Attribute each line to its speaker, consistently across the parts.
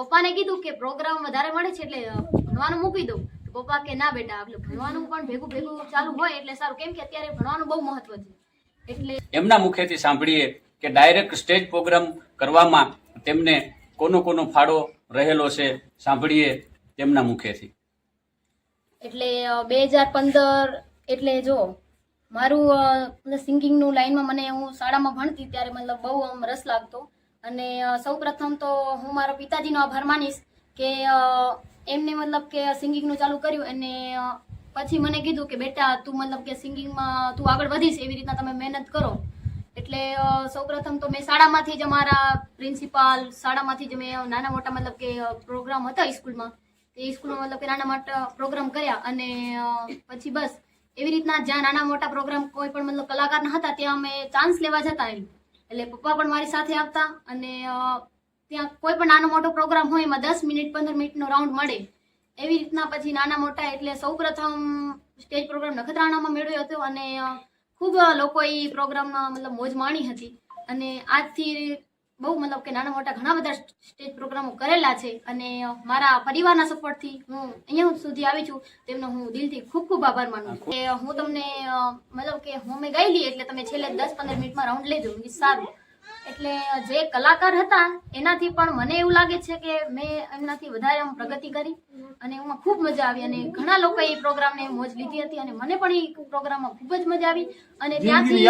Speaker 1: પપ્પાને કીધું કે પ્રોગ્રામ વધારે મળે છે એટલે ભણવાનું મૂકી દઉં. પપ્પા કે ના બેટા, એટલે ભણવાનું પણ ભેગું ભેગું ચાલુ હોય એટલે સારું, કેમ કે અત્યારે ભણવાનું બહુ મહત્વ છે. એટલે
Speaker 2: એમના મુખેથી સાંભળીએ કે ડાયરેક્ટ સ્ટેજ પ્રોગ્રામ કરવામાં તેમને કોનો ફાળો રહેલો છે. સાંભળીએ તેમના મુખેથી.
Speaker 1: એટલે 2015 એટલે જો મારું સિંગિંગનું લાઈનમાં મને હું શાળામાં ભણતી ત્યારે મતલબ બહુ રસ લાગતો. અને સૌ પ્રથમ તો હું મારા પિતાજીનો આભાર માનીશ કે એમને મતલબ કે સિંગિંગનું ચાલુ કર્યું અને પછી મને કીધું કે બેટા તું મતલબ કે સિંગિંગમાં તું આગળ વધીશ, એવી રીતના તમે મહેનત કરો. એટલે સૌ પ્રથમ તો મેં શાળામાંથી જ અમારા પ્રિન્સિપાલ શાળામાંથી જ મેં નાના મોટા મતલબ કે પ્રોગ્રામ હતા સ્કૂલમાં, એ સ્કૂલમાં મતલબ કે નાના મોટા પ્રોગ્રામ કર્યા. અને પછી બસ એવી રીતના જ્યાં નાના મોટા પ્રોગ્રામ કોઈ પણ મતલબ કલાકારના હતા ત્યાં અમે ચાન્સ લેવા જતા. એટલે પપ્પા પણ મારી સાથે આવતા અને ત્યાં કોઈ પણ નાનો મોટો પ્રોગ્રામ હોય એમાં 10 મિનિટ 15 મિનિટનો રાઉન્ડ મળે. એવી રીતના પછી નાના મોટા એટલે સૌ પ્રથમ સ્ટેજ પ્રોગ્રામ નખત્રાણામાં મેળવ્યો હતો અને ખૂબ લોકોએ એ પ્રોગ્રામમાં મતલબ મોજ માણી હતી. અને આજથી બહુ મતલબ કે નાના મોટા ઘણા બધા સ્ટેજ પ્રોગ્રામો કરેલા છે અને મારા પરિવારના સપોર્ટથી હું અહીંયા સુધી આવી છું. તેમનો હું દિલથી ખૂબ ખૂબ આભાર માનું છું. કે હું તમને મતલબ કે હું મેં ગયેલી એટલે તમે છેલ્લે 10-15 મિનિટમાં રાઉન્ડ લેજો, સારું. એટલે જે કલાકાર હતા એનાથી પણ મને એવું લાગે છે કે મેં એમનાથી વધારે પ્રગતિ કરી અને એમાં ખૂબ મજા આવી. અને ઘણા લોકો એ પ્રોગ્રામને મોજ લીધી હતી અને મને પણ એ પ્રોગ્રામમાં ખૂબ જ મજા આવી. અને ત્યાંથી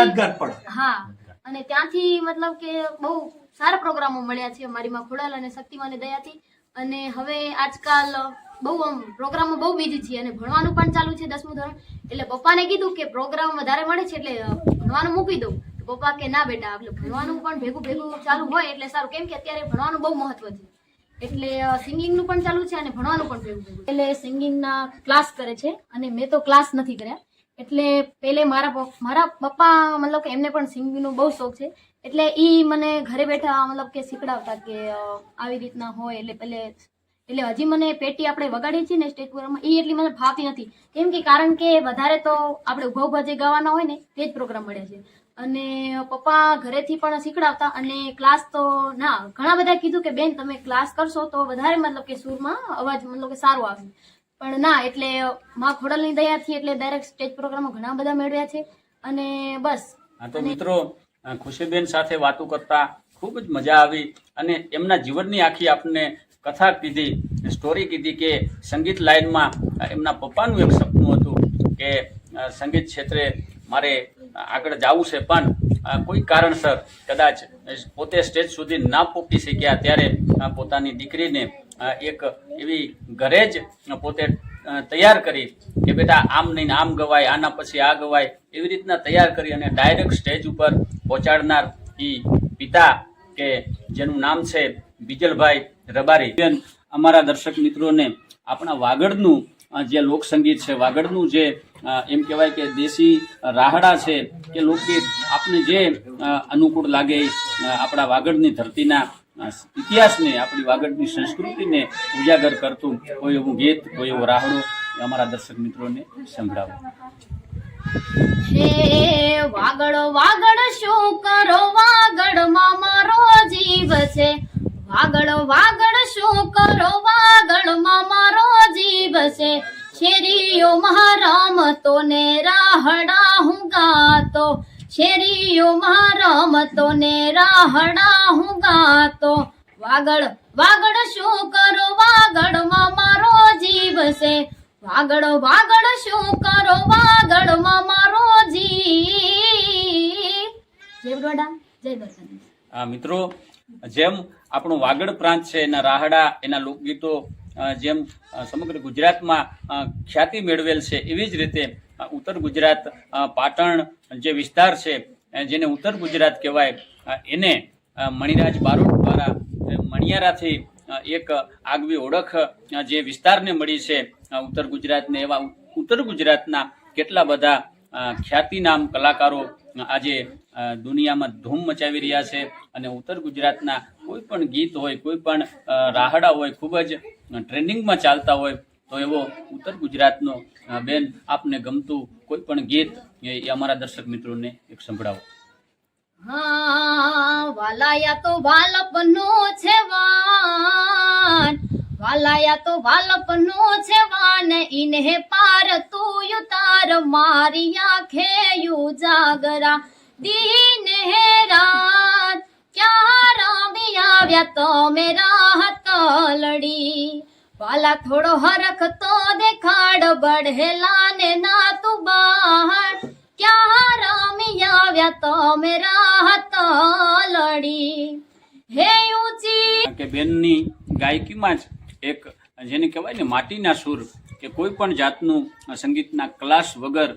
Speaker 1: હા, અને ત્યાંથી મતલબ કે બહુ સારા પ્રોગ્રામો મળ્યા છે મારી માં ખોડાલ અને શક્તિમાની દયાથી. અને હવે આજકાલ બહુ પ્રોગ્રામો બહુ બીજી છે અને ભણવાનું પણ ચાલુ છે 10મું ધોરણ. એટલે પપ્પાને કીધું કે પ્રોગ્રામ વધારે મળે છે એટલે ભણવાનું મૂકી દઉં. પપ્પા કે ના બેટા, એટલે ભણવાનું પણ ભેગું ભેગું ચાલુ હોય એટલે સારું, કેમ કે અત્યારે ભણવાનું બહુ મહત્વ છે. એટલે સિંગિંગનું પણ ચાલુ છે અને ભણવાનું પણ ભેગું ભેગું. એટલે સિંગિંગના ક્લાસ કરે છે અને મેં તો ક્લાસ નથી કર્યા. એટલે પહેલે મારા પપ્પા મતલબ કે એમને પણ સિંગિંગનો બહુ શોખ છે. એટલે ઈ મને ઘરે બેઠા મતલબ કે શીખડાવતા કે આવી રીતના હોય. એટલે હજી મને પેટી આપણે વગાડીએ છીએ ને સ્ટેજ પ્રોગ્રામમાં એ એટલી મને ફાવતી નથી, કેમ કે કારણ કે વધારે તો આપણે ઉભા ઉભા જે ગાવાના હોય ને તે જ પ્રોગ્રામ મળે છે. અને પપ્પા ઘરેથી પણ શીખડાવતા અને ક્લાસ તો ના, ઘણા બધા કીધું કે બેન તમે ક્લાસ કરશો તો વધારે મતલબ કે સુરમાં અવાજ મતલબ કે સારો આવે. પણ ના, એટલે માં ખોડલની દયાથી એટલે ડાયરેક્ટ સ્ટેજ પ્રોગ્રામો ઘણા બધા મેળવ્યા છે. અને બસ
Speaker 2: તો મિત્રો, ખુશીબેન સાથે વાતો કરતા ખૂબ જ મજા આવી અને એમના જીવનની આખી આપણને કથા કીધી, સ્ટોરી કીધી કે સંગીત લાઈનમાં એમના પપ્પાનું એક સપનું હતું કે સંગીત ક્ષેત્રે મારે આગળ જવું છે, પણ કોઈ કારણસર કદાચ પોતે સ્ટેજ સુધી ના પહોંચી શક્યા. ત્યારે પોતાની દીકરીને એક એવી ઘરે જ પોતે તૈયાર કરી કે બેટા આમ નહીં આમ ગવાય, આના પછી આ ગવાય, એવી રીતના તૈયાર કરી અને ડાયરેક્ટ સ્ટેજ ઉપર પહોંચાડનાર એ પિતા કે જેનું નામ છે બીજલભાઈ રબારી. અમારા દર્શક મિત્રોને આપણા વાગડનું જે લોકસંગીત છે, વાગડનું જે એમ કહેવાય કે દેશી રાહડા છે કે લોકગીત આપને જે અનુકૂળ લાગે, આપણા વાગડની ધરતીના ઇતિહાસને, આપણી વાગડની સંસ્કૃતિને ઉજાગર કરતું કોઈ એવું ગીત, કોઈ એવો રાહડો અમારા દર્શક મિત્રોને સંભળાવો.
Speaker 1: હે વાગડ વાગડ શું કરો, વાગડમાં મારો જીવ છે. વાગડ વાગડ શું કરો, વાગડમાં મારો જીવ છે. શેરીઓ રમતો ને રાહડા હું ગાતો, શેરીઓ રમતો ને રાહડા હું ગાતો. વાગડ વાગડ શું કરો, વાગડમાં મારો જીવ છે. વાગડ વાગડ શું કરો, વાગડમાં મારો જીવ. જય બરોડા, જય દ્વારકાધીશ.
Speaker 2: મિત્રો, જેમ આપણો વાગડ પ્રાંત છે, એના રાહડા, એના લોકગીતો જેમ સમગ્ર ગુજરાતમાં ખ્યાતિ મેળવેલ છે, એવી જ રીતે ઉત્તર ગુજરાત, પાટણ જે વિસ્તાર છે જેને ઉત્તર ગુજરાત કહેવાય, એને મણિરાજ બારોટ દ્વારા મણિયારાથી એક આગવી ઓળખ જે વિસ્તારને મળી છે ઉત્તર ગુજરાતને. એવા ઉત્તર ગુજરાતના કેટલા બધા ખ્યાતિનામ કલાકારો આજે દુનિયામાં ધૂમ મચાવી રહ્યા છે. અને ઉત્તર ગુજરાતના કોઈ પણ ગીત હોય, કોઈ પણ રાહડા હોય, ખૂબ જ ટ્રેન્ડિંગમાં ચાલતા હોય, તો એવો ઉત્તર ગુજરાતનો બેન આપને ગમતું કોઈ પણ ગીત એ અમારા દર્શક મિત્રોને એક સંભળાવો.
Speaker 1: હા, વાલાયા તો વાલપનો છે વાન, વાલાયા તો વાલપનો છે વાન ઇને પાર તું યુતાર મારી આંખે યુ જાગરા દીન હે રાત ક્યાં રામી આવ્યા તમે રાહત લડી વાલા થોડો હરખ તો દેખાડ બઢેલા ને ના તું બહાર ક્યાં રામી આવ્યા તમે રાહત લડી હે ઊંચી
Speaker 2: કે બેનની ગાયકીમાં જ એક જેને કહેવાય ને માટીના સૂર કે કોઈ પણ જાતનું સંગીતના ક્લાસ વગર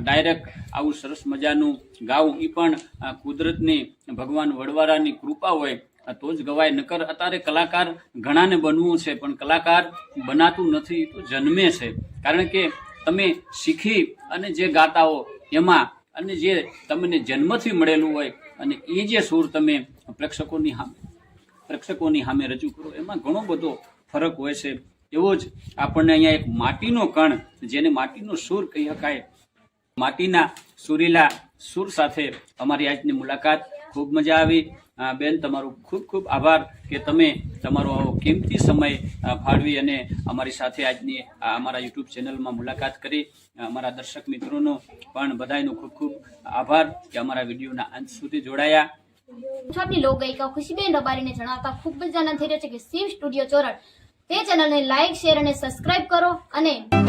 Speaker 2: ડાયરેક્ટ આવું સરસ મજાનું ગાવું એ પણ કુદરતની ભગવાન વડવારાની કૃપા હોય તો જ ગવાય. નકર અત્યારે કલાકાર ઘણાને બનવું છે પણ કલાકાર બનાતું નથી, તો જન્મે છે. કારણ કે તમે શીખી અને જે ગાતા હો એમાં અને જે તમને જન્મથી મળેલું હોય અને એ જે સૂર તમે પ્રેક્ષકોની સામે રજૂ કરો એમાં ઘણો બધો ફરક હોય છે. એવો જ આપણને અહીંયા એક માટીનો કણ, જેને માટીનો સૂર કહી શકાય, માટીના સુરીલા સૂર સાથે અમારી આજની મુલાકાત. ખૂબ મજા આવી. બેન, તમારો ખૂબ ખૂબ આભાર કે તમે તમારો આવો કિંમતી સમય ફાળવી અને અમારી સાથે આજની અમારા યુટ્યુબ ચેનલમાં મુલાકાત કરી. અમારા દર્શક મિત્રોનો પણ બધાનો ખૂબ ખૂબ આભાર કે અમારા વિડીયોના અંત સુધી જોડાયા.
Speaker 1: આપની લોક ગાયિકા ખુશીબેન રબારીને જણાવતા ખૂબ જ આનંદ થઈ રહ્યો છે કે શિવ સ્ટુડિયો ચોરડ તે ચેનલને લાઈક, શેર અને સબસ્ક્રાઇબ કરો અને